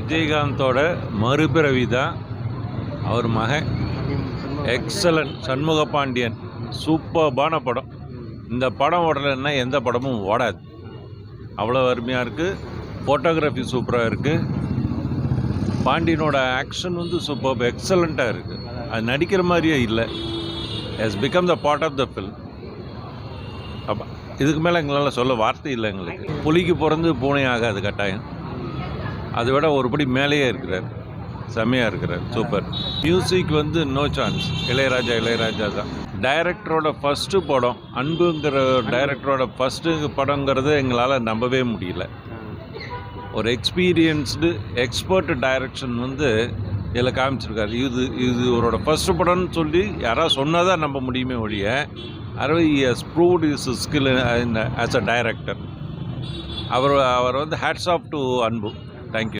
விஜயகாந்தோட மறுபிறவி தான் அவர் மகன். எக்ஸலண்ட். சண்முக பாண்டியன் சூப்பர்பான படம். இந்த படம் ஓடலைன்னா எந்த படமும் ஓடாது. அவ்வளோ அருமையாக இருக்குது. ஃபோட்டோகிராஃபி சூப்பராக இருக்குது. பாண்டியனோட ஆக்ஷன் வந்து சூப்பர் எக்ஸலண்ட்டாக இருக்குது. அது நடிக்கிற மாதிரியே இல்லை. Has become the part of the film. அப்போ இதுக்கு மேலே எங்களால் சொல்ல வார்த்தை இல்லை எங்களுக்கு. புலிக்கு பிறந்து பூனை ஆகாது கட்டாயம். அதை விட ஒருபடி மேலேயே இருக்கிறார். செம்மையாக இருக்கிறார். சூப்பர். மியூசிக் வந்து நோ சான்ஸ். இளையராஜா தான். டைரக்டரோட ஃபஸ்ட்டு படம். அன்புங்கிற டைரக்டரோட ஃபஸ்ட்டு படங்கிறது எங்களால் நம்பவே முடியல. ஒரு எக்ஸ்பீரியன்ஸ்டு எக்ஸ்பர்ட் டைரக்ஷன் வந்து இதில் காமிச்சிருக்காரு. இது இவரோட ஃபஸ்ட்டு படம்னு சொல்லி யாராவது சொன்னால் தான் நம்ப முடியுமே ஒழிய Aravi has proved his skill as a director. அவர் வந்து hats off to Anbu. Thank you.